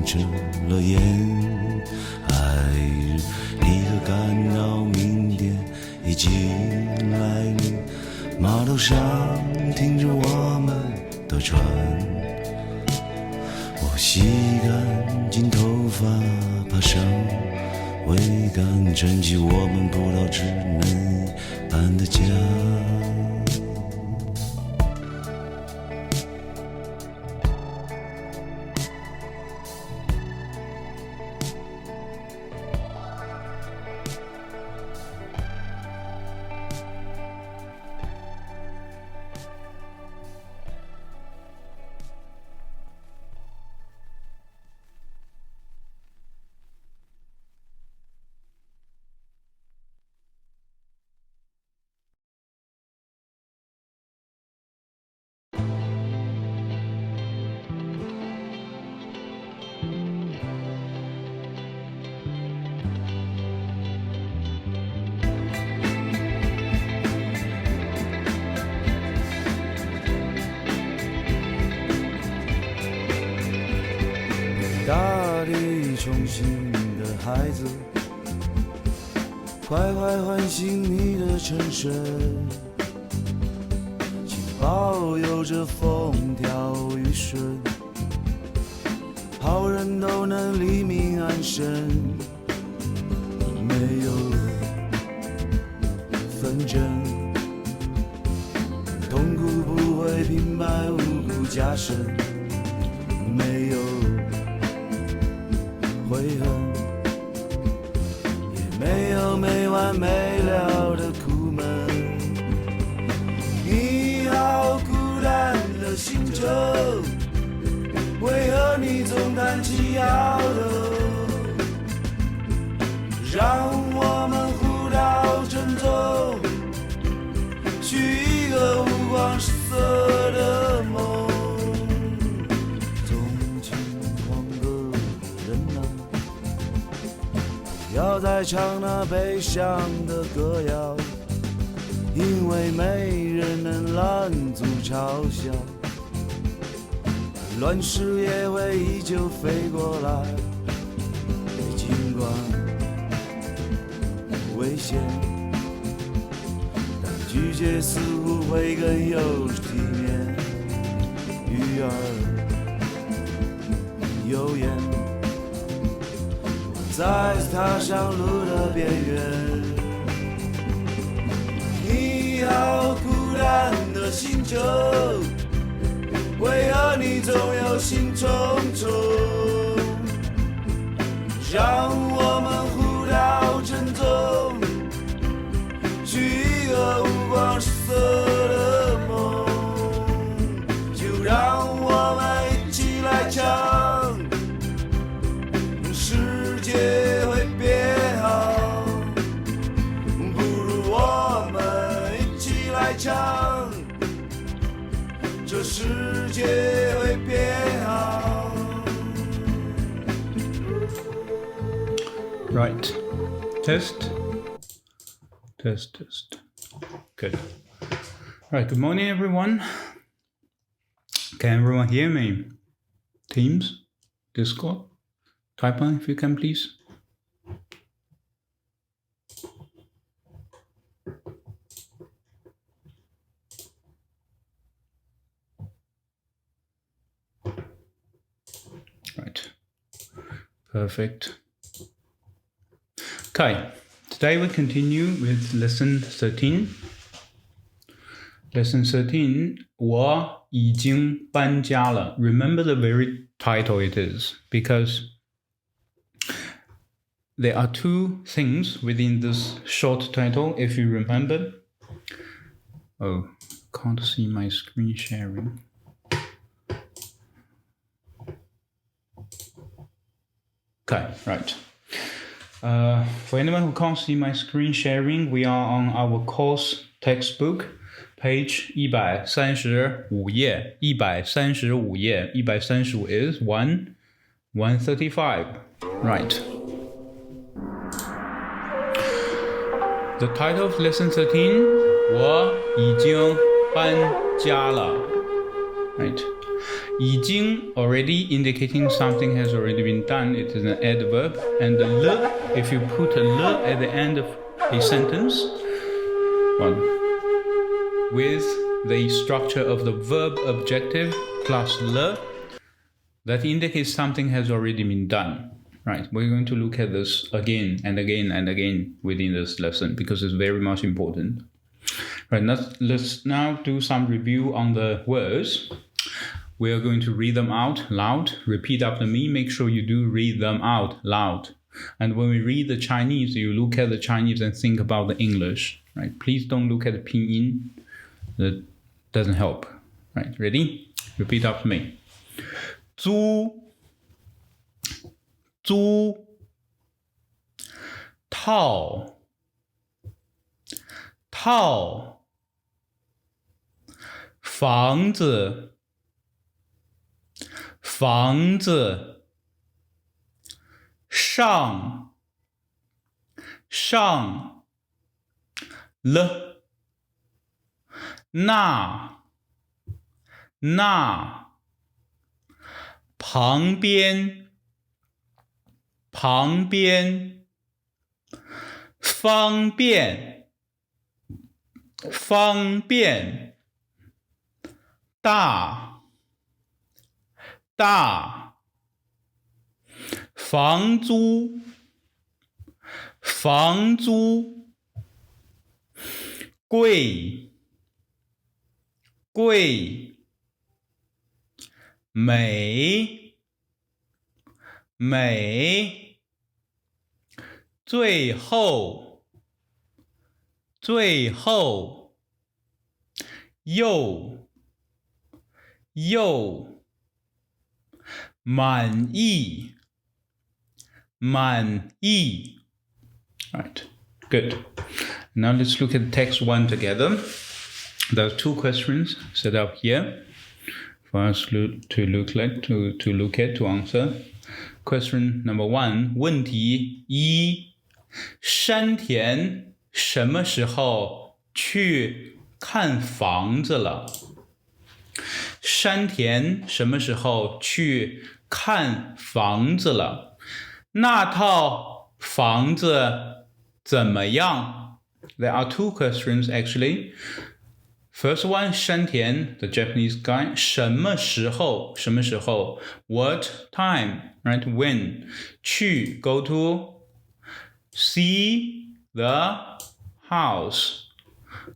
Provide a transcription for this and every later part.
成了烟。爱日你可感到明天已经来临，码头上停着我们的船，我洗干净头发爬上桅杆，撑起我们不到稚嫩一般的家。大地重新的孩子，快快唤醒你的陈神，请保佑着风调雨顺，好人都能黎明安身，没有纷争，痛苦不会平白无故加深，没有悔恨，也没有没完没了的苦闷。你好孤单的星球，为何你总叹气摇头？让我们互道珍重，许一个五光十色的梦。不要再唱那悲伤的歌谣，因为没人能拦阻嘲笑，乱世也会依旧飞过来，尽管危险，但拒绝似乎会更有体面，鱼儿有眼，再次踏上路的边缘。你好孤单的星球，为何你总有心忡忡？让我们互道珍重，许一个五光十色的梦。就让我们一起来唱，世界会变好，不如我们一起来唱，这世界会变好。 Right. Test. Good. Right. Good morning, everyone. Can everyone hear me? Teams, Discord, type on if you can, please. Right. Perfect. Okay, today we continue with lesson 13. Lesson 13, 我已经搬家了. Remember the very title it is, because there are two things within this short title, if you remember. Oh, can't see my screen sharing. Okay, right. For anyone who can't see my screen sharing, we are on our course textbook, page 135页135页135 is 135. Right. The title of lesson 13, 我已经搬家了. Right. 已经 already indicating something has already been done. It is an adverb. And the le, if you put a le at the end of a sentence, well, with the structure of the verb objective plus le, that indicates something has already been done. Right, we're going to look at this again and again and again within this lesson because it's very much important. Right, let's now do some review on the words. We are going to read them out loud. Repeat after me. Make sure you do read them out loud. And when we read the Chinese, you look at the Chinese and think about the English. Right, please don't look at the pinyin. That doesn't help. Right, ready? Repeat after me. 租套房子上了那旁边方便大房租贵美最后又满意 Right, good. Now let's look at text one together. There are two questions set up here for us to look at to answer. Question number one, 问题一，山田什么时候去看房子了？山田什么时候去看房子了？那套房子怎么样？ There are two questions actually. First one, 山田, the Japanese guy. 什么时候 What time? Right? When? 去 go to. See the house.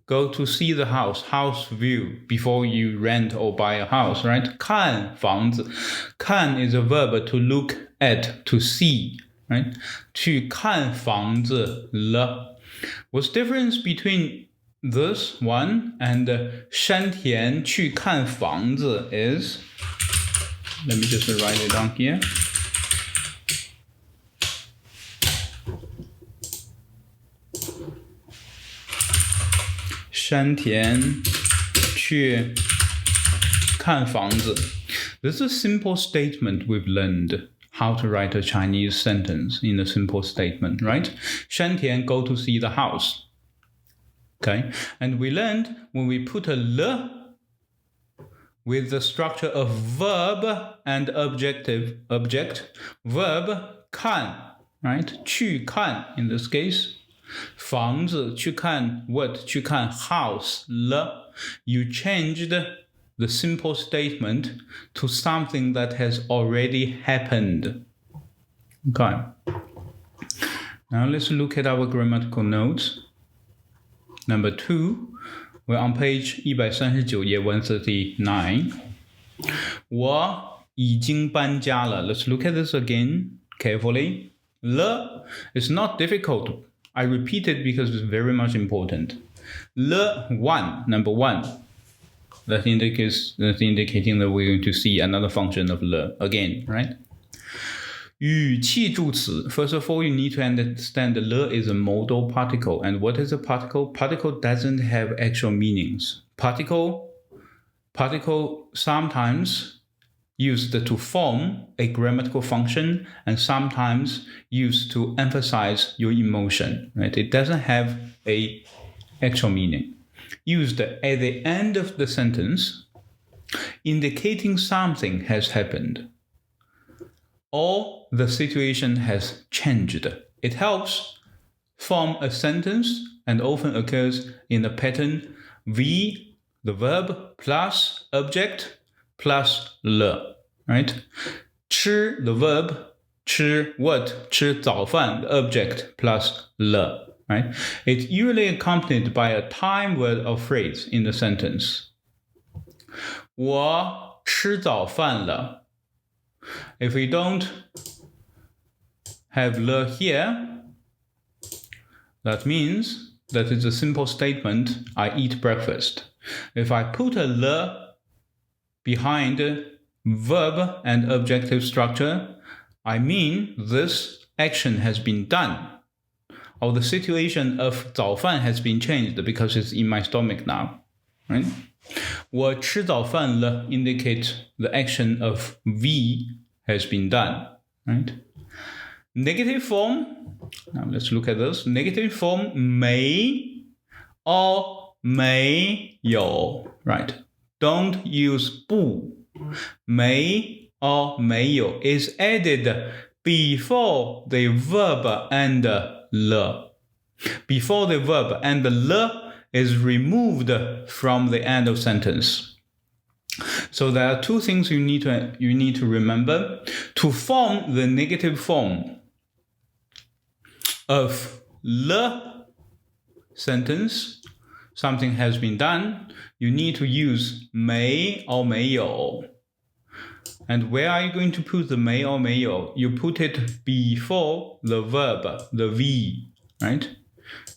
Go to see the house view before you rent or buy a house, right? 看房子 看 is a verb to look at, to see, right? 去看房子了 What's the difference between this one and 山田去看房子 is, let me just write it down here. 山田去看房子 This is a simple statement we've learned how to write a Chinese sentence in a simple statement, right? 山田 go to see the house. Okay, and we learned when we put a le with the structure of verb and object, verb 看 right? 去看 in this case. 房子去看 what? 去看 house 了 You changed the simple statement to something that has already happened. Okay. Now let's look at our grammatical notes. Number 2, we're on page 139页 139. 我已经搬家了 Let's look at this again carefully. Le is not difficult. I repeat it because it's very much important. Le one, number 1. That's indicating that we're going to see another function of le again, right? 语气助词 First of all, you need to understand that le is a modal particle. And what is a particle? Particle doesn't have actual meanings. Particle sometimes used to form a grammatical function and sometimes used to emphasize your emotion. Right? It doesn't have an actual meaning. Used at the end of the sentence indicating something has happened or the situation has changed. It helps form a sentence and often occurs in the pattern V, the verb, plus object, plus le, right? 吃, the verb, 吃 what? 吃早饭, the object, plus le, right? It's usually accompanied by a time word or phrase in the sentence. 我吃早饭了. If we don't have le here, that means that it's a simple statement, I eat breakfast. If I put a le behind verb and objective structure, I mean this action has been done, or the situation of 早饭 has been changed because it's in my stomach now, right? 我吃早饭了 indicates the action of V has been done, right? Negative form, now let's look at this. Negative form 没 or 没有, right? Don't use 不. 没 or 没有 is added before the verb and le. Before the verb and the le is removed from the end of sentence. So there are two things you need to remember. To form the negative form of le sentence, something has been done, you need to use 没 or 没有. And where are you going to put the 没 or 没有? You put it before the verb, the V, right?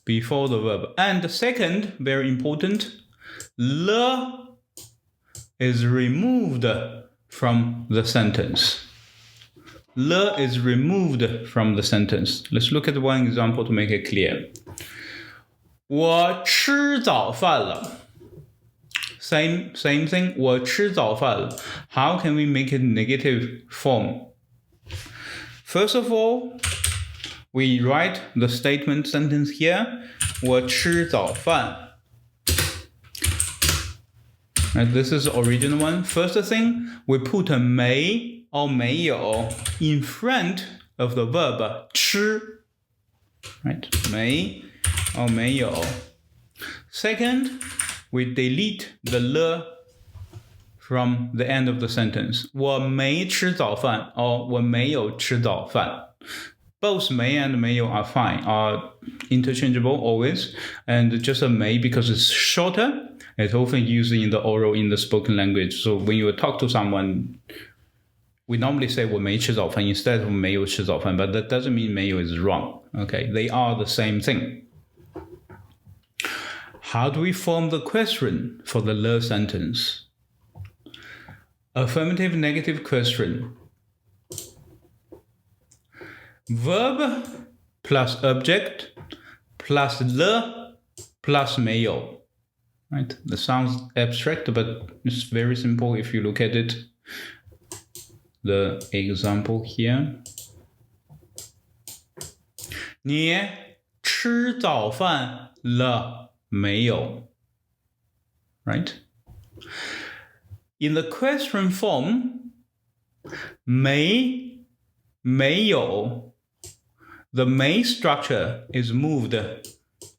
Before the verb. And second, very important, le is removed from the sentence. Le is removed from the sentence. Let's look at one example to make it clear. 我吃早饭了. Same thing. 我吃早饭了. How can we make it negative form? First of all, we write the statement sentence here. 我吃早饭. And this is the original one. First thing, we put a 没 or 没有 in front of the verb 吃. Right? 没 or 没有. Second, we delete the le from the end of the sentence. 我没吃早饭 or 我没有吃早饭. Both 没 and 没有 are fine, are interchangeable always. And just a 没 because it's shorter. It's often used in the oral, in the spoken language. So when you talk to someone, we normally say 我没吃早饭 instead of 没有吃早饭, but that doesn't mean 没有 is wrong. Okay, they are the same thing. How do we form the question for the le sentence? Affirmative negative question. Verb plus object plus le plus 没有. Right? That sounds abstract, but it's very simple if you look at it. The example here. 你吃早饭了没有? Right? In the question form, 没有, the 没 structure is moved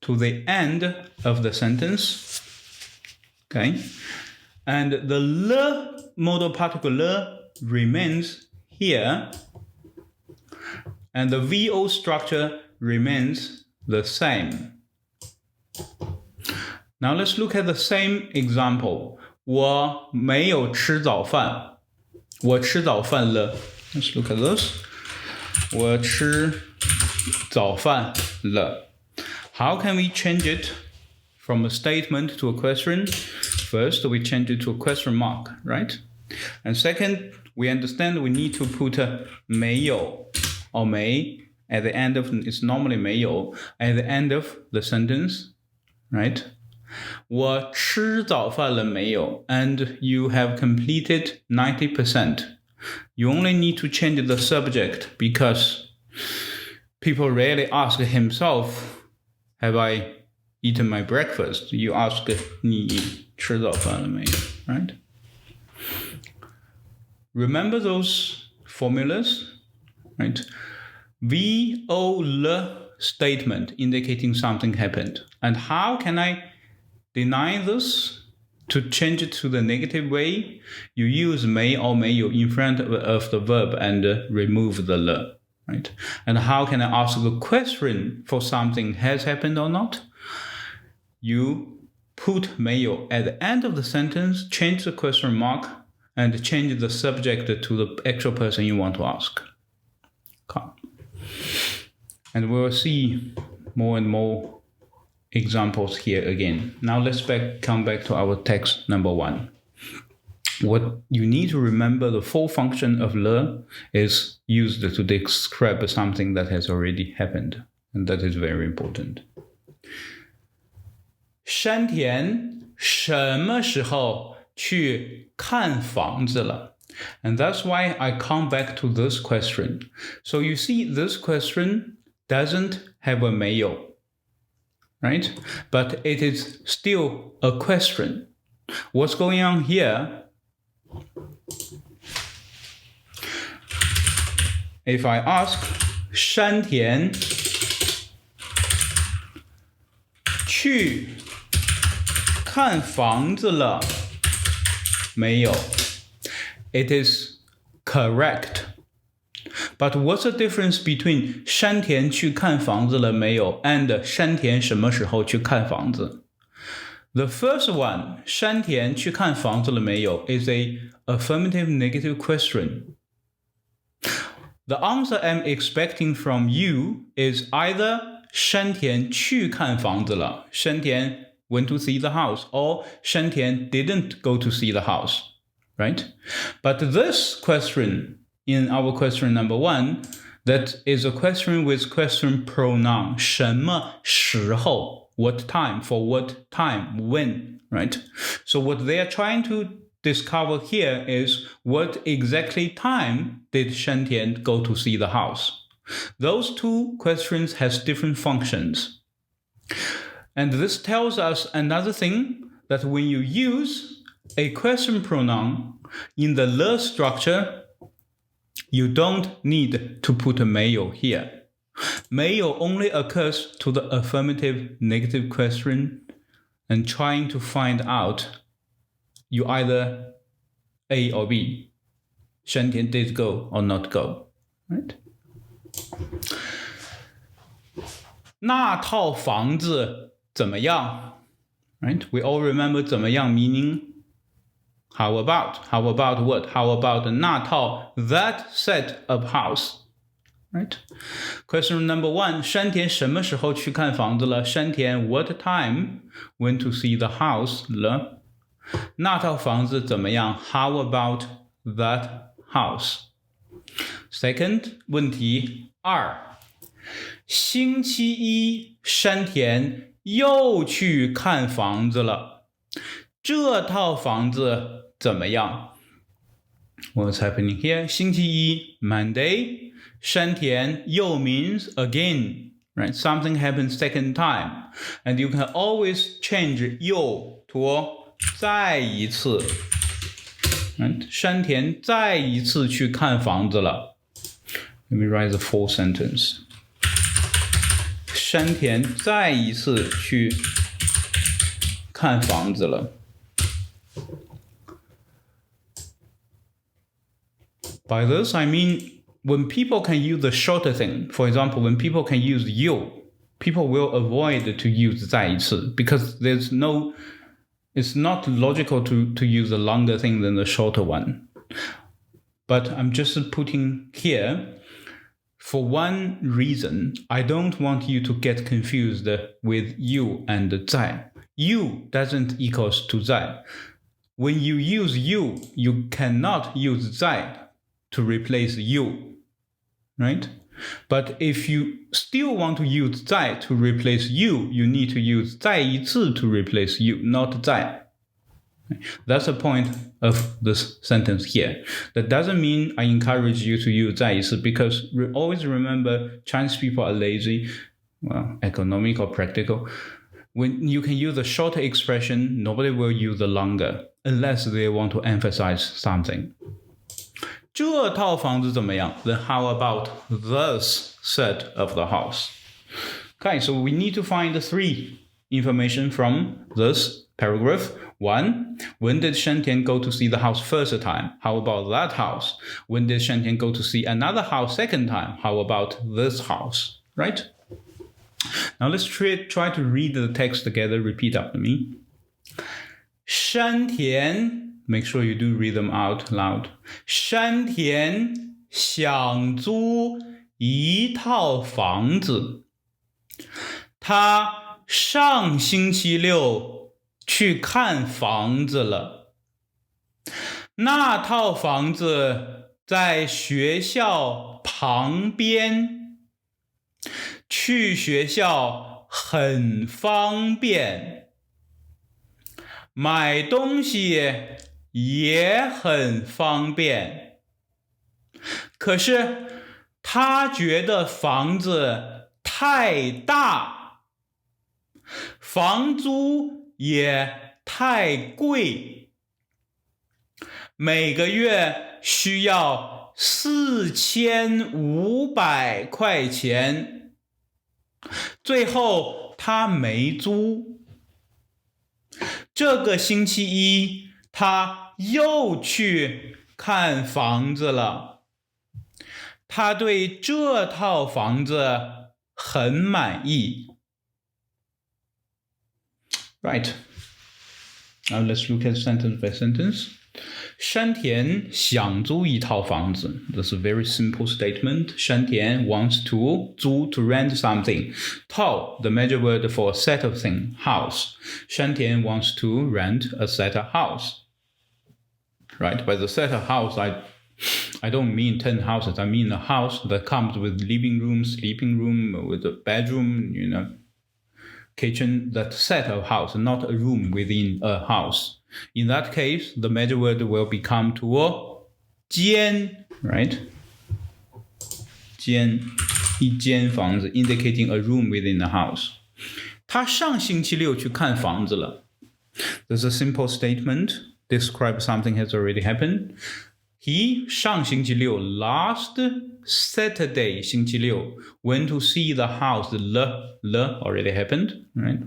to the end of the sentence. Okay, and the le modal particle le remains here, and the VO structure remains the same. Now let's look at the same example. 我没有吃早饭. 我吃早饭了. Let's look at this. 我吃早饭了. How can we change it from a statement to a question? First, we change it to a question mark, right? And second, we understand we need to put 没有 or 没 at the end of, it's normally 没有 at the end of the sentence, right? 我吃早饭了没有? And you have completed 90%. You only need to change the subject because people rarely ask himself, have I eaten my breakfast? You ask 你吃早饭了没有, right? remember those formulas, right? VOL statement indicating something happened. And how can I deny this? To change it to the negative way, you use may or 没有 in front of the verb and remove the le, right? And how can I ask a question for something has happened or not? You put 没有 at the end of the sentence, change the question mark, and change the subject to the actual person you want to ask. Okay. And we'll see more and more examples here again. Now let's come back to our text number 1. What you need to remember, the full function of le is used to describe something that has already happened, and that is very important. 山田什么时候去看房子了? And that's why I come back to this question. So you see, this question doesn't have a 没有. Right? But it is still a question. What's going on here? If I ask 山田去看房子了没有? It is correct. But what's the difference between 山田去看房子了没有 and 山田什么时候去看房子? The first one, 山田去看房子了没有 is a affirmative negative question. The answer I'm expecting from you is either 山田去看房子了, 山田 went to see the house, or 山田 didn't go to see the house, right? But this question, in our question number 1, that is a question with question pronoun 什么时候, what time, for what time, when, right? So what they are trying to discover here is what exactly time did Shantian go to see the house? Those two questions has different functions. And this tells us another thing, that when you use a question pronoun in the le structure, you don't need to put a 没有 here. 没有 only occurs to the affirmative negative question and trying to find out you either A or B. 山田 did go or not go, right? 那套房子怎么样? Right? We all remember 怎么样 meaning how about what? How about 那套 that set of house? Right? Question number 1, 山田什么时候去看房子了? 山田 what time went to see the house 了? 那套房子怎么样? How about that house? Second 问题 2, 星期一山田又去看房子了，这套房子怎么样? What's happening here? 星期一 Monday, 山田又 means again, right? Something happens second time, and you can always change 又 to 再一次。Right? 山田再一次去看房子了。Let me write the full sentence. 山田再一次去看房子了。By this, I mean when people can use the shorter thing, for example, when people can use 又, people will avoid to use 再一次 because it's not logical to use a longer thing than the shorter one. But I'm just putting here, for one reason, I don't want you to get confused with you and 在. You doesn't equals to 在. When you use you cannot use 在 to replace you, right? But if you still want to use 在 to replace you need to use 再一次 to replace you, not 在. That's the point of this sentence here. That doesn't mean I encourage you to use 再一次 because always remember Chinese people are lazy, well, economic or practical. When you can use a shorter expression, nobody will use the longer unless they want to emphasize something. 这套房子怎么样 ？Then how about this set of the house? Okay, so we need to find the 3 information from this paragraph. 1. When did Shantian go to see the house first time? How about that house? When did Shantian go to see another house second time? How about this house? Right? Now let's try to read the text together. Repeat after me. 山田 Make sure you do read them out loud. 山田想租一套房子。他上星期六去看房子了。那套房子在学校旁边，去学校很方便，买东西也很方便。可是他觉得房子太大，房租也太贵，每个月需要4500块钱，最后他没租。这个星期一他又去看房子了，他对这套房子很满意。Right. Now let's look at sentence by sentence. 山田想租一套房子。That's a very simple statement. 山田 wants to 租 to rent something. 套 the measure word for a set of things. House. 山田 wants to rent a set of house. Right? By the set of house, I don't mean 10 houses. I mean a house that comes with living room, sleeping room, with a bedroom, kitchen, that set of house, not a room within a house. In that case, the measure word will become to 间, right? 间, 一间房子 indicating a room within a house. 他上星期六去看房子了。There's a simple statement. Describe something has already happened. He 上星期六 last Saturday 星期六 went to see the house. The already happened, right?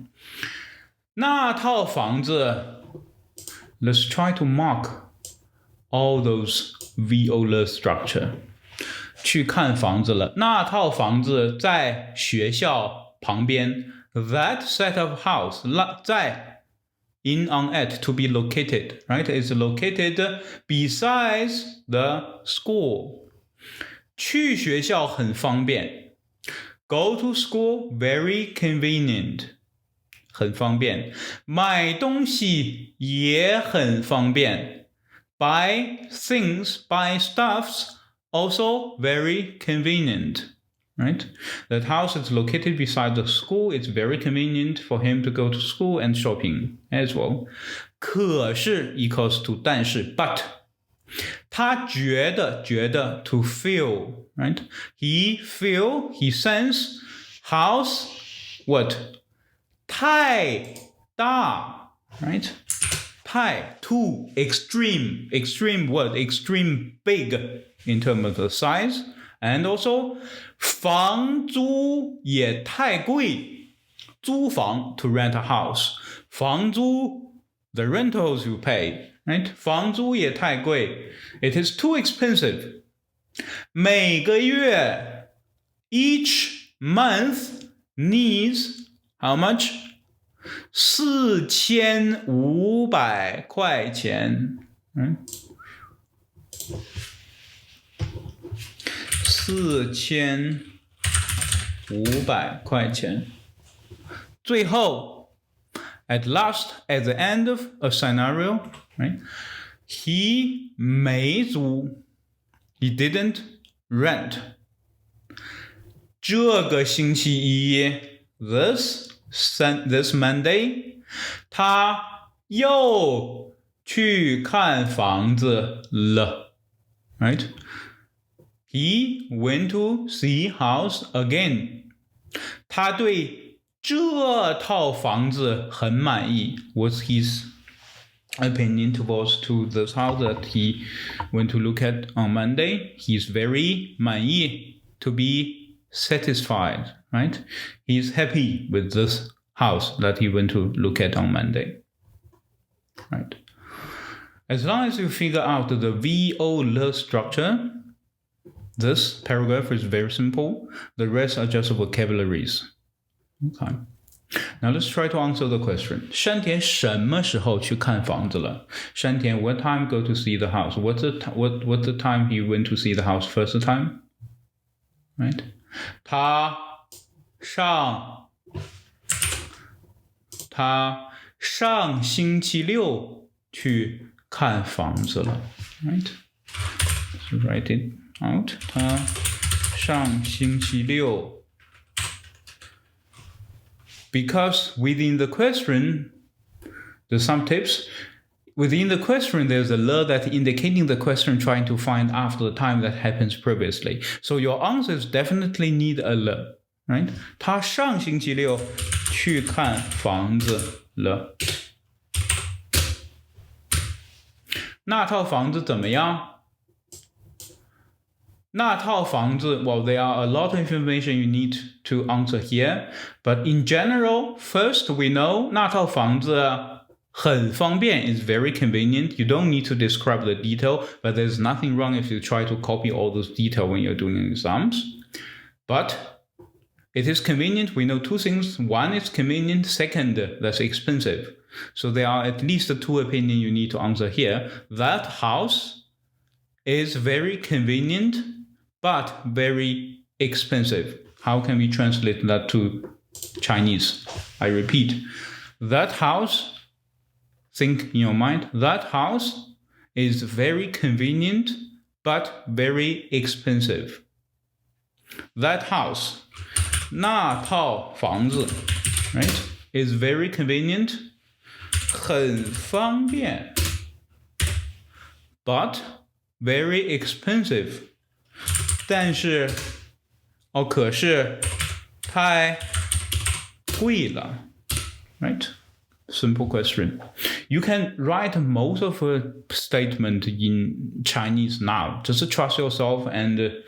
那套房子 let's try to mark all those viola structure. 去看房子了。那套房子在学校旁边。That set of house 在in on at to be located, right? It's located besides the school. 去学校很方便。Go to school very convenient. 很方便。买东西也很方便。Buy things, buy stuffs, also very convenient. Right? That house is located beside the school. It's very convenient for him to go to school and shopping as well. 可是 equals to 但是 but 他觉得 to feel, right? He sense house what? 太大 right? 太 too extreme what? Extreme big in terms of the size. And also 房租也太贵。租房 to rent a house. 房租 the rentals you pay, right? 房租也太贵。It is too expensive. 每个月 each month needs how much? 4500块钱。4500块钱。最后 at last, at the end of a scenario, right? He 没租 he didn't rent. 这个星期一 this Monday 他又去看房子了 right? He went to see house again. 他对这套房子很满意 was his opinion towards to this house that he went to look at on Monday. He's very 满意 to be satisfied, right? He's happy with this house that he went to look at on Monday, right? As long as you figure out the VO structure, this paragraph is very simple. The rest are just vocabularies. Okay. Now let's try to answer the question. 山田什么时候去看房子了？山田 what time go to see the house? What's the time he went to see the house first time? Right? 他上星期六去看房子了。Right? So write it out. 他上星期六。Because within the question, there's some tips. Within the question, there's a le that indicating the question trying to find after the time that happens previously. So your answers definitely need a le, right? 他上星期六去看房子了。那套房子怎么样？那套房子 well, there are a lot of information you need to answer here. But in general, first we know 那套房子很方便 is very convenient. You don't need to describe the detail, but there's nothing wrong if you try to copy all those details when you're doing exams. But it is convenient. We know two things. One is convenient. Second, that's expensive. So there are at least two opinions you need to answer here. That house is very convenient, but very expensive. How can we translate that to Chinese? I repeat, that house, think in your mind, that house is very convenient, but very expensive. That house, 那套房子 right, is very convenient, 很方便 but very expensive. 但是可是太贵了 right? Simple question. You can write most of a statement in Chinese now. Just trust yourself and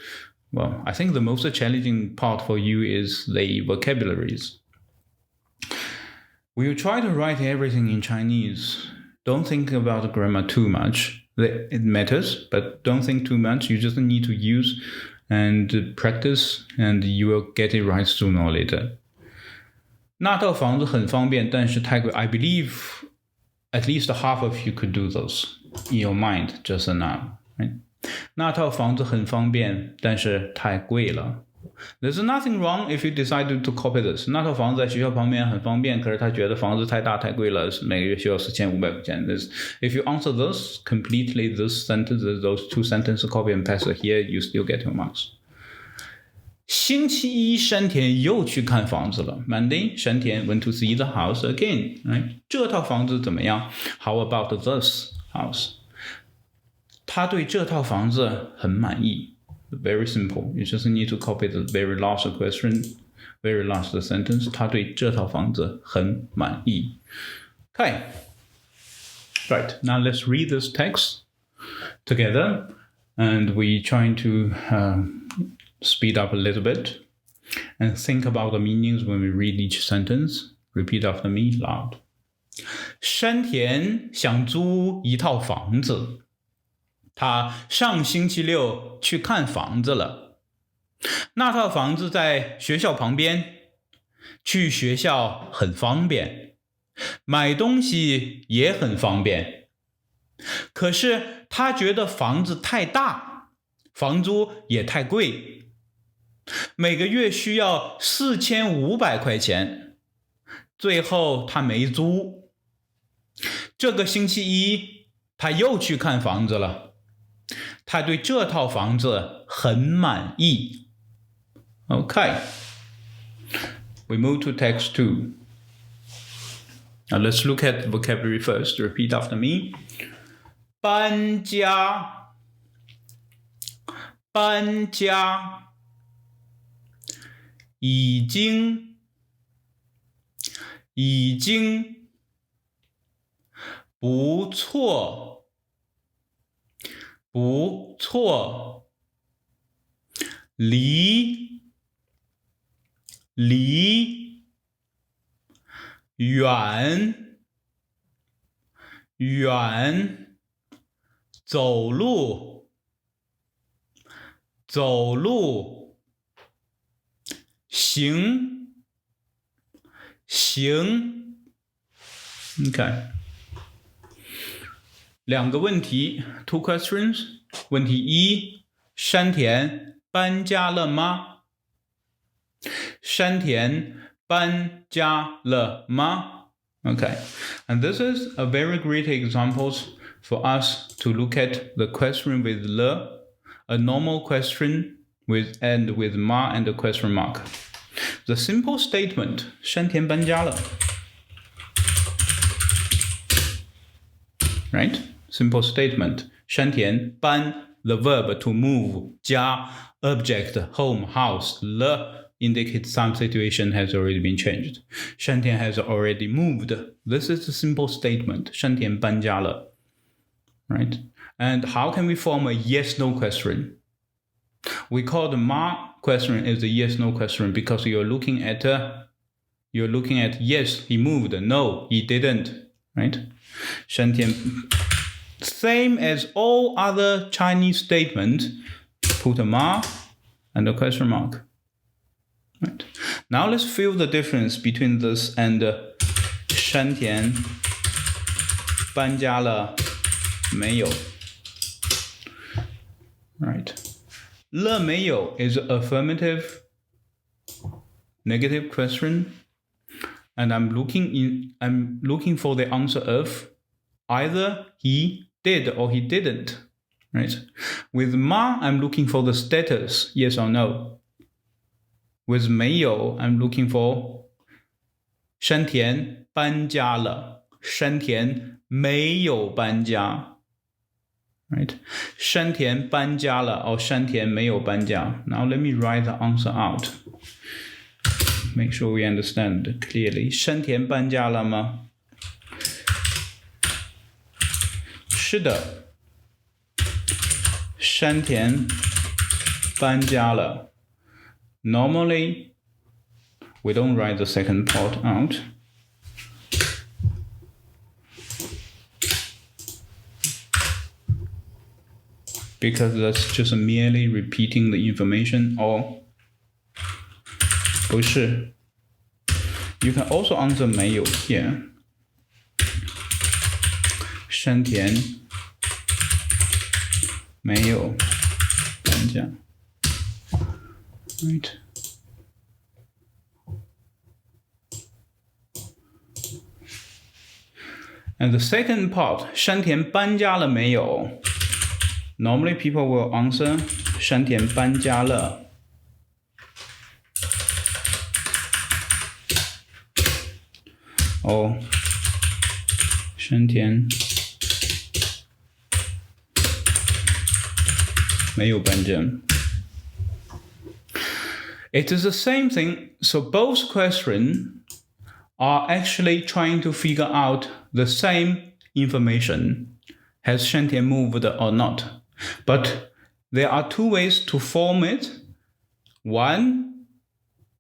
well, I think the most challenging part for you is the vocabularies. When you try to write everything in Chinese, don't think about the grammar too much. It matters, but don't think too much. You just need to use and practice, and you will get it right sooner or later. 那套房子很方便，但是太贵。I believe at least half of you could do those in your mind just now. Right? 那套房子很方便，但是太贵了。There's nothing wrong if you decide to copy this. 那套房子在学校旁边很方便，可是他觉得房子太大太贵了，每个月需要4500块钱。If you answer this completely, this sentence, those two sentences, copy and paste here, you still get your marks. 星期一山田又去看房子了。Monday, 山田 went to see the house again. Right? 这套房子怎么样？ How about this house? 他对这套房子很满意。Very simple. You just need to copy the very last question, very last sentence. 他对这套房子很满意。Okay. Right. Now let's read this text together, and we trying to speed up a little bit and think about the meanings when we read each sentence. Repeat after me loud. 山田想租一套房子。他上星期六去看房子了。那套房子在学校旁边，去学校很方便，买东西也很方便。可是他觉得房子太大，房租也太贵，每个月需要4500块钱，最后他没租。这个星期一他又去看房子了。他对这套房子很满意。Okay. We move to text 2. Now let's look at vocabulary first. Repeat after me. 搬家，搬家，已经，不错，不错，离远远，走路行Okay. 两个问题 two questions. 问题一，山田搬家了吗？山田搬家了吗？ Okay. And this is a very great examples for us to look at the question with le, a normal question with ma and a question mark. The simple statement 山田搬家了 Right? Simple statement 山田搬 the verb to move 家 object home house le indicates some situation has already been changed. 山田 has already moved. This is a simple statement 山田搬家了 Right? And how can we form a yes-no question? We call the ma question is a yes-no question because you're looking at yes, he moved, no, he didn't, right? 山田 same as all other Chinese statements, put a ma and a question mark. Right. Now let's feel the difference between this and 山田搬家了没有 Right. 了没有 is affirmative negative question, and I'm looking for the answer of either he did or he didn't, right? With ma, I'm looking for the status, yes or no. With 没有, I'm looking for 山田搬家了，山田没有搬家。Right? 山田搬家了 or 山田没有搬家 Now let me write the answer out. Make sure we understand clearly. 山田搬家了吗？是的，山田搬家了。Normally, we don't write the second part out. Because that's just merely repeating the information or 不是 You can also answer 没有 here. 山田没有搬家 Right. And the second part, 山田搬家了没有 Normally people will answer 山田搬家了 or 山田没有搬家 It is the same thing, so both questions are actually trying to figure out the same information. Has 山田 moved or not? But there are two ways to form it. One,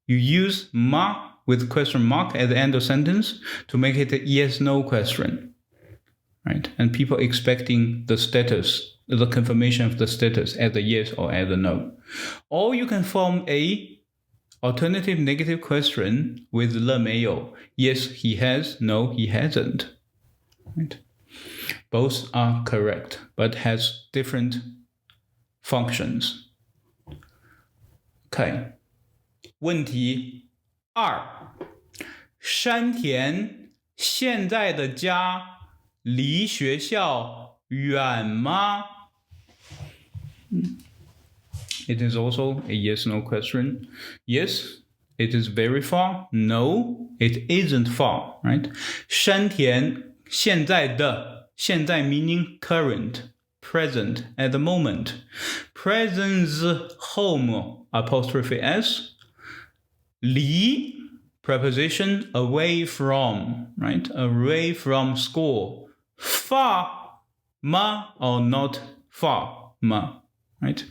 you use ma with question mark at the end of sentence to make it a yes-no question. Right? And people expecting the status, the confirmation of the status as a yes or as a no. Or you can form a alternative negative question with 了没有 Yes, he has. No, he hasn't. Right? Both are correct, but has different functions. Okay. 问题二，山田现在的家离学校远吗？ It is also a yes-no question. Yes, it is very far. No, it isn't far. Right? 山田现在的，现在 meaning current, present, at the moment. Presence home apostrophe s. 离 preposition away from, right? Away from school, far ma or not far ma, right?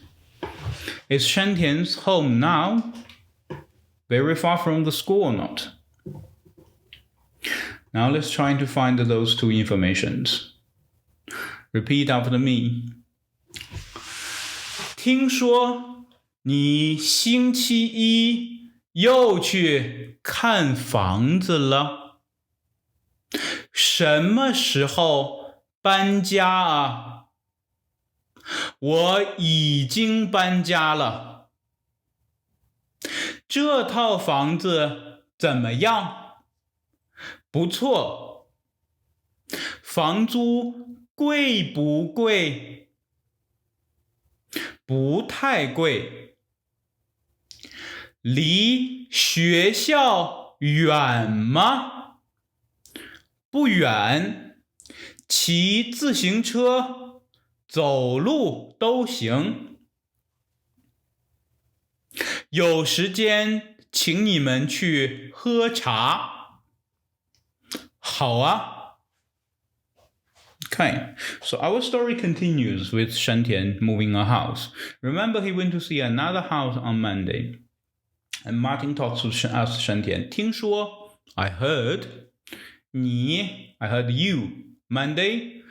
Is Shantian's home now very far from the school or not? Now let's try to find those two informations. Repeat after me. 听说你星期一又去看房子了，什么时候搬家啊？我已经搬家了。这套房子怎么样？不错。房租贵不贵？不太贵。离学校远吗？不远。骑自行车、走路都行。有时间请你们去喝茶。好啊。Okay, so our story continues with Shantian moving a house. Remember, he went to see another house on Monday. And Martin talks to ask Shantian, 听说 I heard, 你 I heard you. Monday,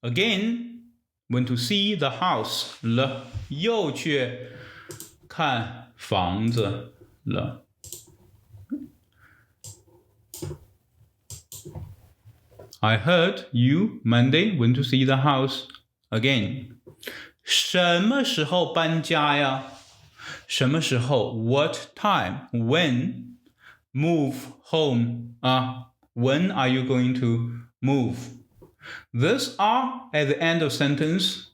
again, went to see the house 了，又去看房子了。I heard you Monday went to see the house again. 什么时候搬家呀？什么时候 What time? When? Move home. When are you going to move? This are at the end of sentence.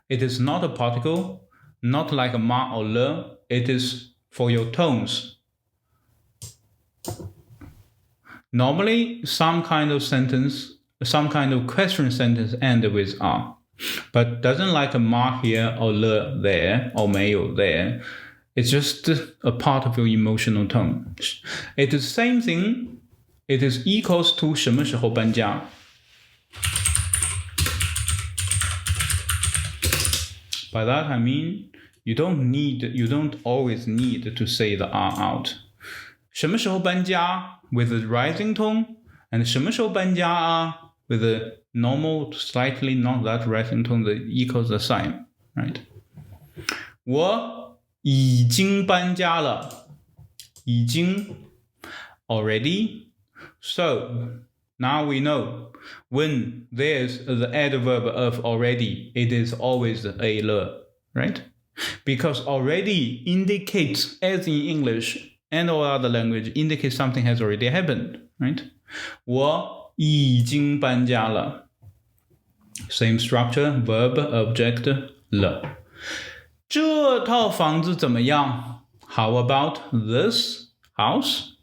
It is not a particle, not like a ma or le. It is for your tones. Normally, some kind of question sentence end with are, but doesn't like a ma here or le there or 没有 there. It's just a part of your emotional tone. It is the same thing. It is equals to 什么时候搬家. By that I mean you don't always need to say the R out. 什么时候搬家 with a rising tone, and 什么时候搬家啊 with a normal, slightly not that rising tone that equals the sign, right? 我已经搬家了，已经 already. So now we know when there's the adverb of already, it is always a le, right? Because already indicates, as in English and all other language, indicates something has already happened, right? 我已经搬家了。Same structure, verb, object, 了。这套房子怎么样？ How about this house?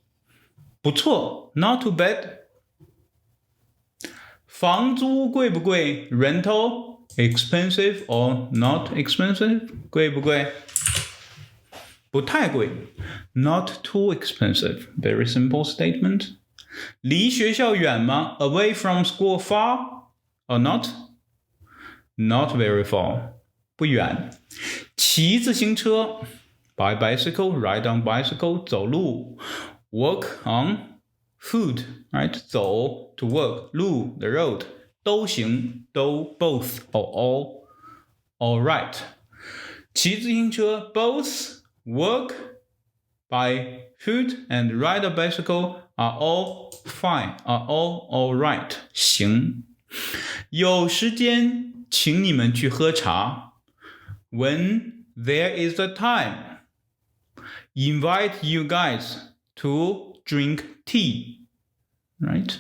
不错 not too bad. 房租贵不贵 Rental, expensive or not expensive? 贵不贵？不太贵 Not too expensive. Very simple statement. 离学校远吗 Away from school far or not? Not very far. 不远。骑自行车 By bicycle, ride on bicycle, 走路 Walk on foot, right? 走 to work, 路 the road 都行都 both or all right. 骑自行车 both work by foot and ride a bicycle are all fine, are all right. 行。有时间请你们去喝茶 When there is a time, invite you guys to drink tea, right?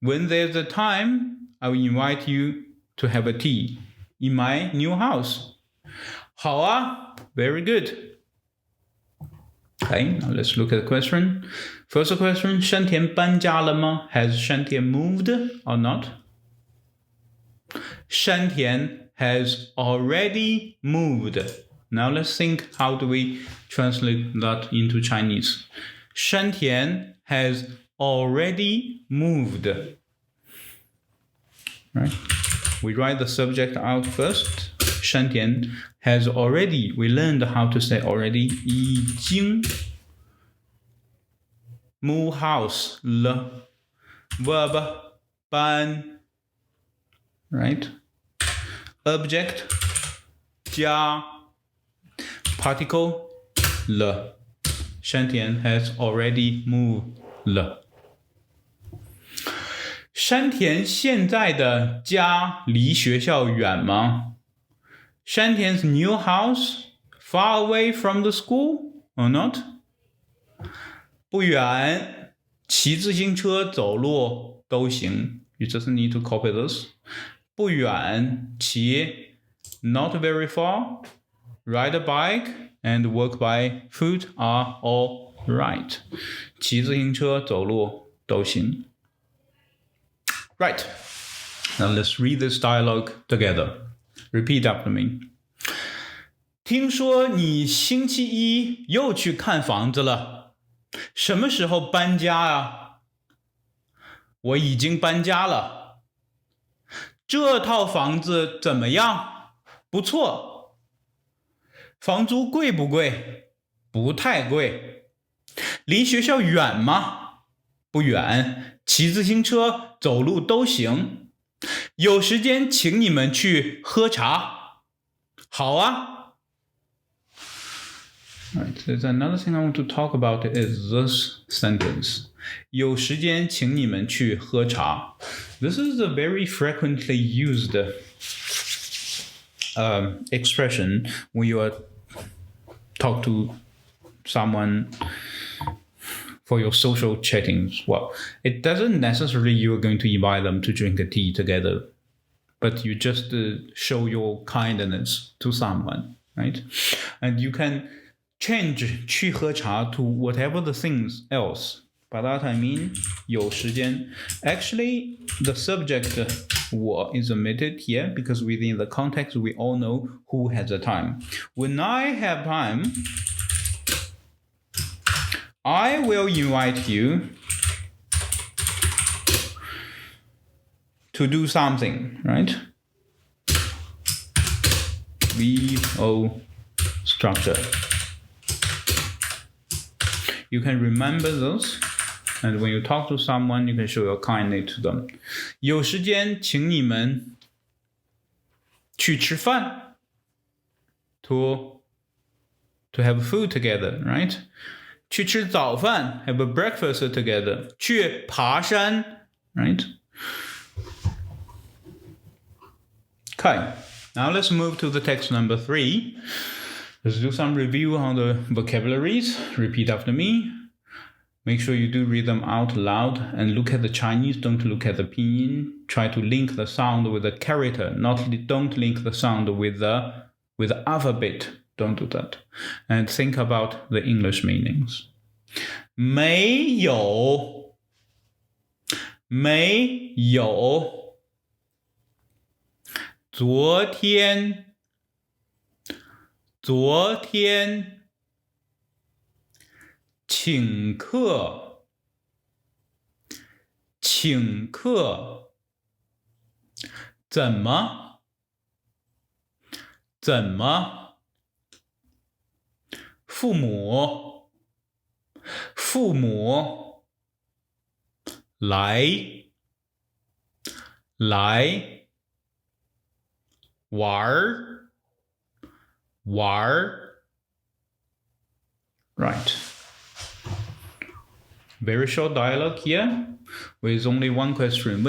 When there's a time, I will invite you to have a tea in my new house. 好啊 very good. Okay, now let's look at the question. First question, 山田搬家了吗 Has 山田 moved or not? 山田 has already moved. Now let's think, how do we translate that into Chinese? 山田 has already moved. right? We write the subject out first. 山田 has already. We learned how to say already. 已经 move house 了 verb 搬 right? Object 家 particle 了 山田 has already moved 了山田现在的家离学校远吗？山田's new house far away from the school or not? 不远，骑自行车、走路都行。You just need to copy this. 不远，骑 not very far. Ride a bike and walk by foot are all right. 骑自行车、走路都行。Right. Now let's read this dialogue together. Repeat after me. 听说你星期一又去看房子了，什么时候搬家啊？我已经搬家了。这套房子怎么样？不错。房租贵不贵？不太贵。离学校远吗？不远。骑自行车、走路都行。有时间请你们去喝茶。好啊。Right, there's another thing I want to talk about is this sentence. 有时间请你们去喝茶。This is a very frequently used expression when you are talk to someone for your social chattings. Well, it doesn't necessarily you're going to invite them to drink a tea together, but you just show your kindness to someone, right? And you can change 去喝茶 to whatever the things else. By that I mean 有时间. Actually, the subject 我 is omitted here because within the context we all know who has the time. When I have time, I will invite you to do something, right? VO structure. You can remember those, and when you talk to someone, you can show your kindness to them. 有时间请你们去吃饭 to have food together, right? 去吃早饭 have a breakfast together. 去爬山 right? Okay, now let's move to the text number 3. Let's do some review on the vocabularies. Repeat after me. Make sure you do read them out loud and look at the Chinese. Don't look at the pinyin. Try to link the sound with the character. Don't link the sound with the alphabet. Don't do that. And think about the English meanings. 没有昨天请客怎么父母来玩儿 Right. Very short dialogue here with only one question.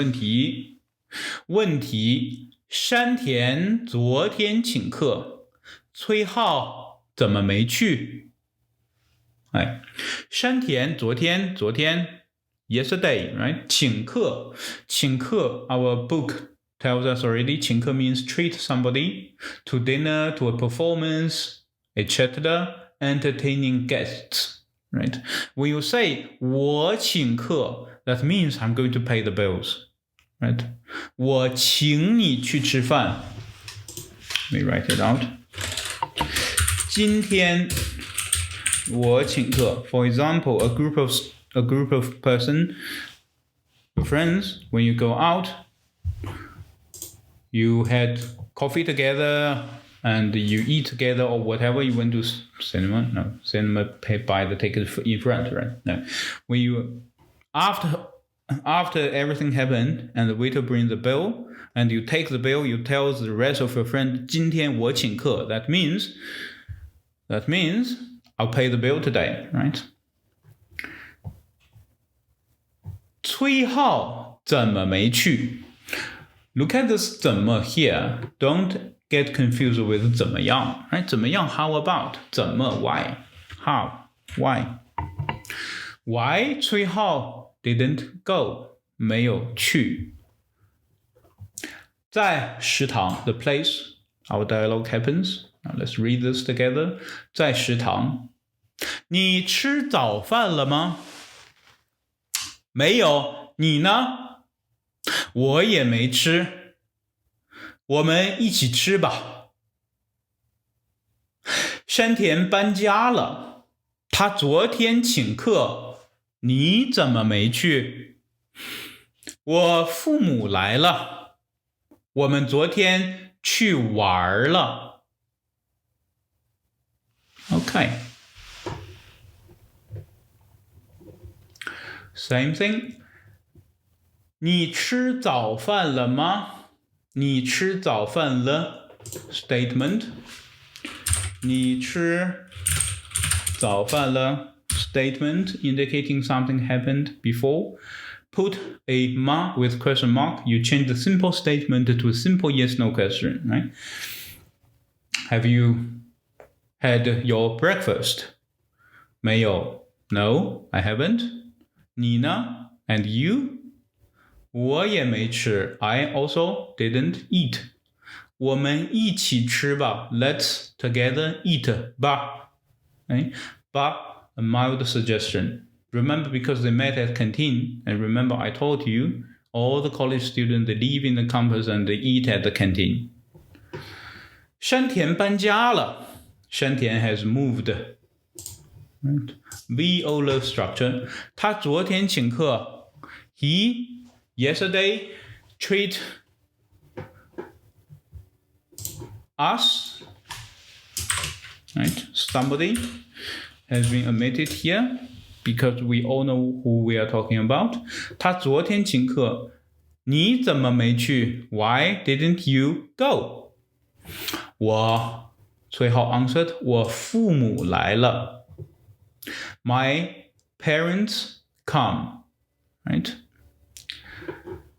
问题山田昨天请客，崔浩怎么没去？哎，山田昨天 yesterday, right? 请客 our book tells us already 请客 means treat somebody to dinner, to a performance, etc. Entertaining guests, right? When you say 我请客 that means I'm going to pay the bills, right? 我请你去吃饭 Let me write it out. 今天我请客 For example, a group of person, friends, when you go out, you had coffee together and you eat together or whatever, you went to cinema. No, cinema buy the ticket in front, right? No, when you after everything happened and the waiter brings the bill and you take the bill, you tell the rest of your friend, 今天我请客. That means I'll pay the bill today, right? 崔浩怎么没去? Look at this 怎么 here. Don't get confused with 怎么样, right? 怎么样 how about? 怎么 why? How? Why? Why 崔浩 didn't go? 没有去. 在食堂 the place our dialogue happens. Now let's read this together. 在食堂. 你吃早饭了吗? 没有，你呢？我也没吃，我们一起吃吧。山田搬家了，他昨天请客，你怎么没去？我父母来了，我们昨天去玩了。Okay. Same thing. 你吃早饭了吗？你吃早饭了 statement. 你吃早饭了 statement indicating something happened before. Put a ma with question mark. You change the simple statement to a simple yes/no question, right? Have you had your breakfast? 没有 No, I haven't. 你呢 And you? 我也没吃 I also didn't eat. 我们一起吃吧 Let's together eat 吧 okay? But a mild suggestion. Remember, because they met at canteen, and remember I told you, all the college students, they live in the campus and they eat at the canteen. 山田搬家了 山田 has moved. Right? VO love structure. 他昨天请客 He yesterday treat us. Right? Somebody has been omitted here because we all know who we are talking about. 他昨天请客你怎么没去 Why didn't you go? 我崔浩 answered 我父母来了 My parents come. Right?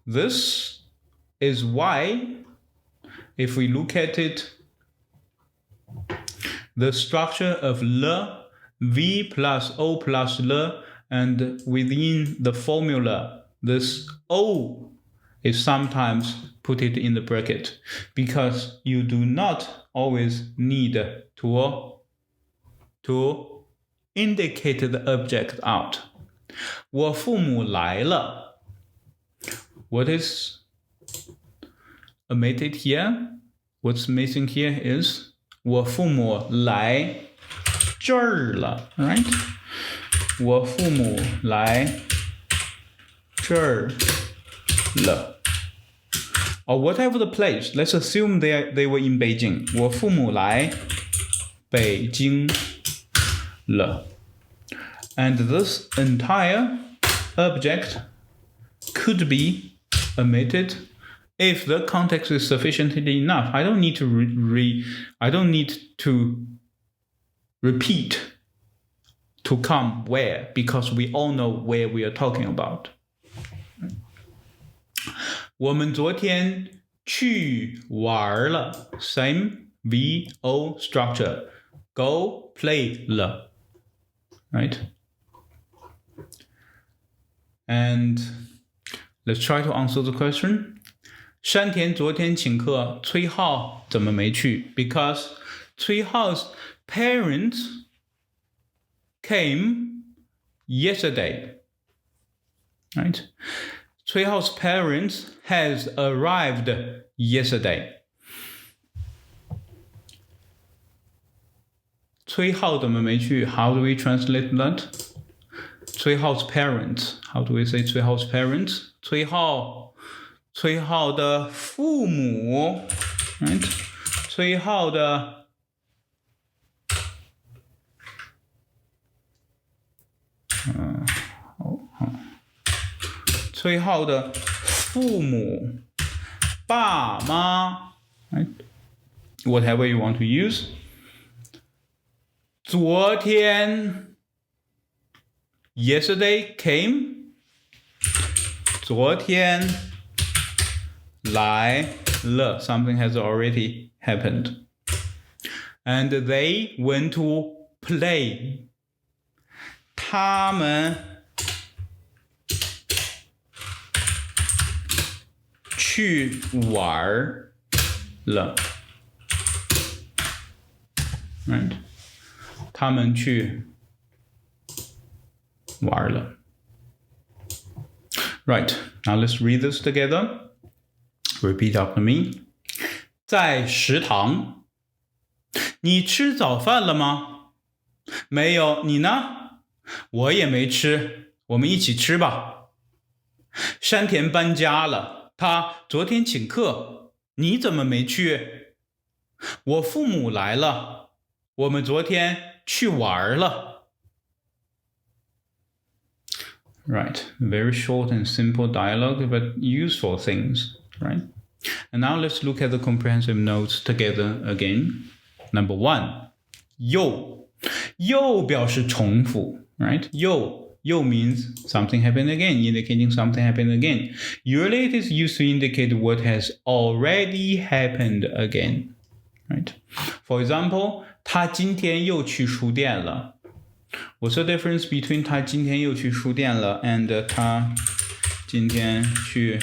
This is why, if we look at it, the structure of le, v plus o plus le, and within the formula, this o is sometimes put it in the bracket because you do not always need to indicate the object out. 我父母来了 What is omitted here? What's missing here is 我父母来这儿了 right? 我父母来这儿了 Or whatever the place, let's assume they were in Beijing. 我父母来北京了 And this entire object could be omitted if the context is sufficiently enough. I don't need to repeat to come where because we all know where we are talking about. 我们昨天去玩了 Same VO structure. Go play 了 Right? And let's try to answer the question. 山田昨天请客，崔浩怎么没去 Because 崔浩's parents came yesterday. Right? 崔浩's parents has arrived yesterday. 崔浩怎么没去 How do we translate that? 崔浩's parents. How do we say 崔浩's parents? 崔浩崔浩的父母 right? 崔浩的崔浩的父母爸妈 right? Whatever you want to use 昨天 yesterday came 昨天来了 something has already happened and they went to play 他们去玩了 right? 他们去玩了 Right, now let's read this together. Repeat after me. 在食堂，你吃早饭了吗？没有，你呢？我也没吃，我们一起吃吧。山田搬家了，他昨天请客，你怎么没去？我父母来了，我们昨天去玩了。Right, very short and simple dialogue, but useful things, right? And now let's look at the comprehensive notes together again. Number 1, 又表示重复 right? 又 means something happened again, indicating something happened again. Usually it is used to indicate what has already happened again, right? For example, 他今天又去书店了。What's the difference between 他今天又去书店了 and 他今天去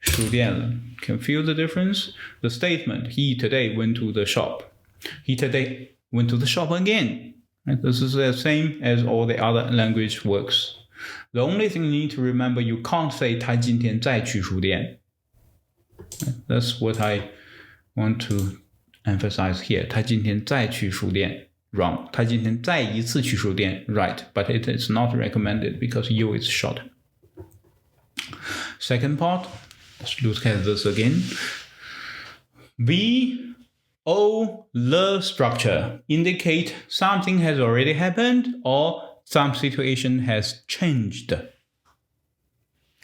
书店了 Can you feel the difference? The statement, he today went to the shop. He today went to the shop again. Right? This is the same as all the other language works. The only thing you need to remember, you can't say 他今天再去书店. That's what I want to emphasize here. 他今天再去书店. Wrong. 他今天再一次去书店 Right, but it is not recommended because you is short. Second part, let's look at this again. the structure indicate something has already happened or some situation has changed.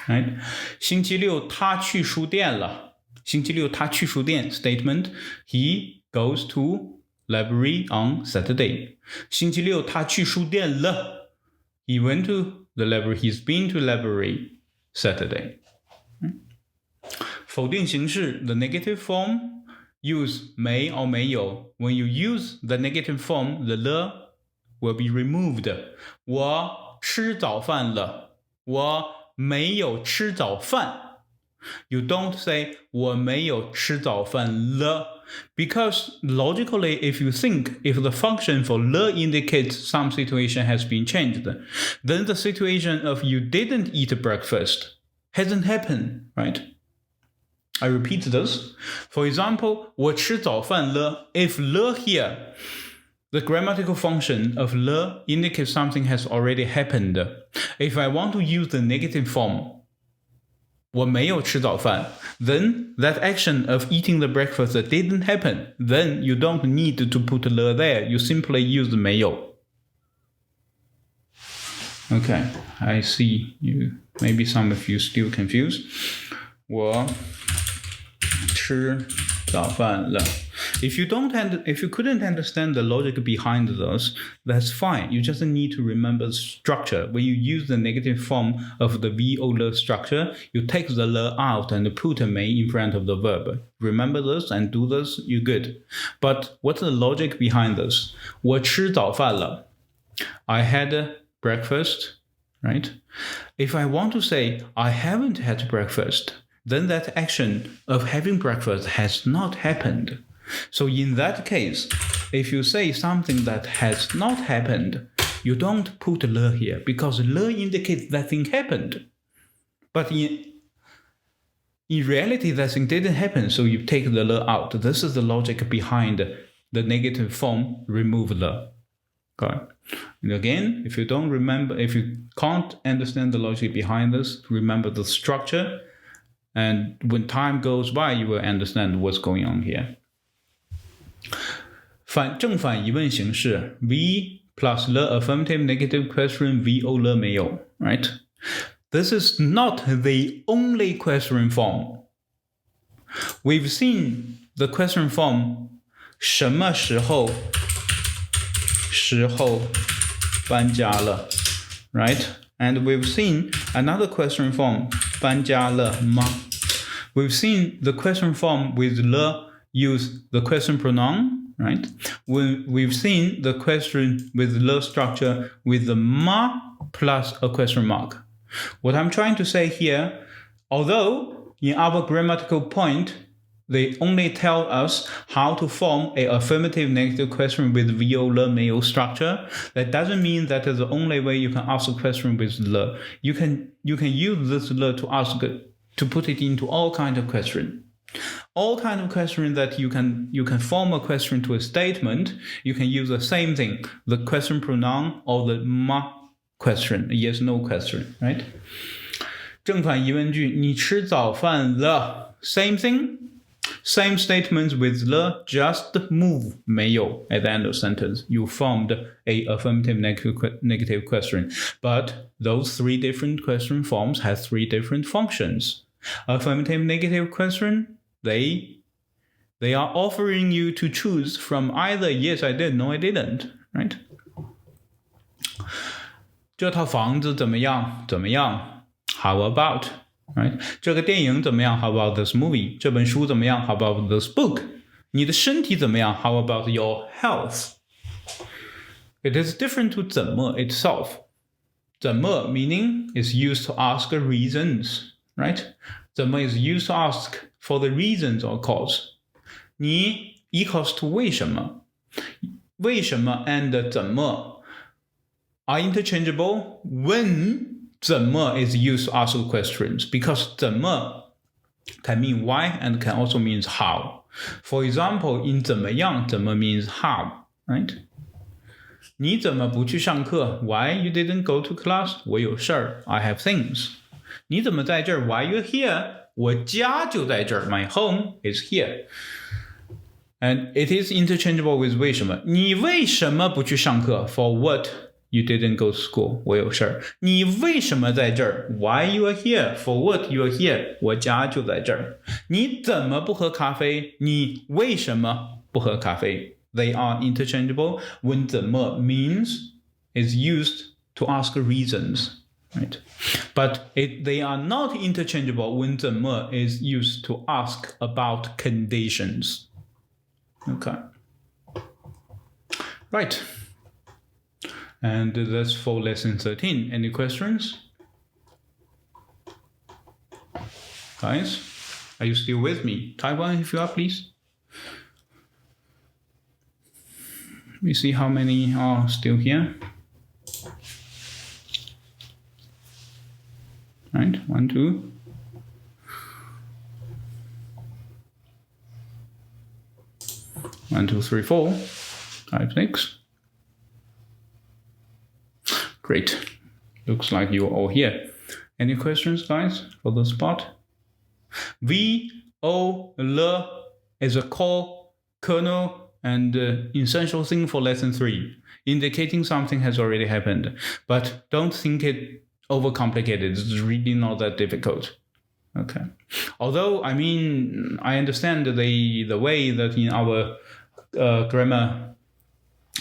Right? 星期六他去书店了。星期六他去书店 statement, he goes to library on Saturday. 星期六他去书店了。He went to the library. He's been to library Saturday. 否定形式 the negative form use 没 or 没有 When you use the negative form, the 了 will be removed. 我吃早饭了。我没有吃早饭。You don't say 我没有吃早饭了 because logically if you think if the function for 了 indicates some situation has been changed, then the situation of you didn't eat breakfast hasn't happened, right? I repeat this. For example, 我吃早饭了 if 了 here, the grammatical function of 了 indicates something has already happened. If I want to use the negative form, 我没有吃早饭 then that action of eating the breakfast didn't happen. Then you don't need to put 了 there. You simply use 没有. Okay, I see you. Maybe some of you still confused. 我吃早饭了 If you couldn't understand the logic behind this, that's fine. You just need to remember the structure. When you use the negative form of the VO structure, you take the 了 out and put 没 in front of the verb. Remember this and do this, you're good. But what's the logic behind this? 我吃早饭了 I had breakfast, right? If I want to say I haven't had breakfast, then that action of having breakfast has not happened. So in that case, if you say something that has not happened, you don't put 了 here because 了 indicates that thing happened. But in reality, that thing didn't happen, so you take the 了 out. This is the logic behind the negative form, remove 了. Okay. And again, if you can't understand the logic behind this, remember the structure. And when time goes by, you will understand what's going on here. 正反疑问形式 V plus the affirmative negative question V or the 没有 right? This is not the only question form. We've seen the question form 什么时候搬家了 right? And we've seen another question form 搬家了吗 We've seen the question form with the use the question pronoun, right? We've seen the question with the structure with the ma plus a question mark. What I'm trying to say here, although in our grammatical point, they only tell us how to form an affirmative negative question with the or the 没有 structure, that doesn't mean that is the only way you can ask a question with the. You can use this the to put it into all kinds of questions. All kinds of questions that you can form a question to a statement, you can use the same thing, the question pronoun or the ma question, yes no question, right? 正反疑问句你吃早饭了 same thing, same statements with the, just move 没有 at the end of sentence. You formed a affirmative negative question. But those three different question forms have three different functions. Affirmative negative question, they are offering you to choose from either yes I did, no I didn't, right? 这套房子怎么样 How about, right? 这个电影怎么样 How about this movie? 这本书怎么样 How about this book? 你的身体怎么样 How about your health? It is different to 怎么 itself. 怎么 meaning is used to ask reasons, right? 怎么 is used to ask for the reasons or cause. 你 equals to 为什么 and 怎么 are interchangeable when 怎么 is used to ask questions, because 怎么 can mean why and can also mean how. For example, in 怎么样 怎么 means how, right? 你怎么不去上课 Why you didn't go to class? 我有事儿 I have things. 你怎么在这儿 Why you're here? 我家就在这儿 My home is here. And it is interchangeable with 为什么你为什么不去上课 For what you didn't go to school? 我有事儿你为什么在这儿 Why you are here? For what you are here? 我家就在这儿你怎么不喝咖啡你为什么不喝咖啡 They are interchangeable when 怎么 means is used to ask reasons, right? But they are not interchangeable when 怎么 is used to ask about conditions. Okay. Right. And that's for lesson 13. Any questions? Guys, are you still with me? Type 1 if you are, please. Let me see how many are still here. Right, 1, 2. One, 2, 3, 4, 5, 6. Great. Looks like you're all here. Any questions, guys, for this part? V, O, L is a core, kernel, and essential thing for lesson 3, indicating something has already happened. But don't think it overcomplicated. It's really not that difficult. Okay. Although, I mean, I understand the way that in our grammar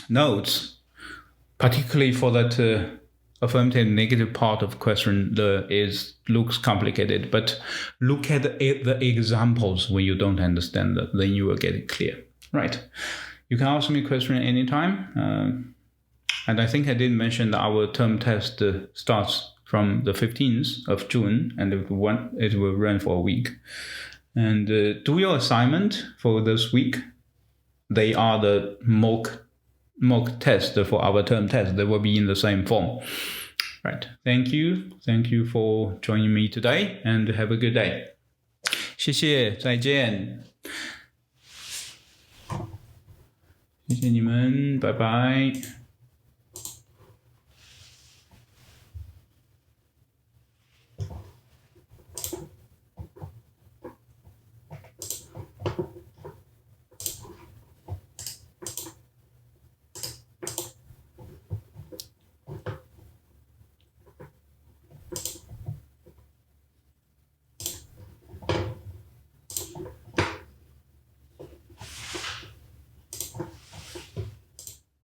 notes, particularly for that affirmative negative part of question, looks complicated. But look at the examples when you don't understand that, then you will get it clear. Right. You can ask me a question anytime. And I think I did mention that our term test starts from the 15th of June, and it will run for a week. And do your assignment for this week. They are the mock test for our term test. They will be in the same form. Right. Thank you. Thank you for joining me today, and have a good day. 谢谢，再见。谢谢你们，拜拜。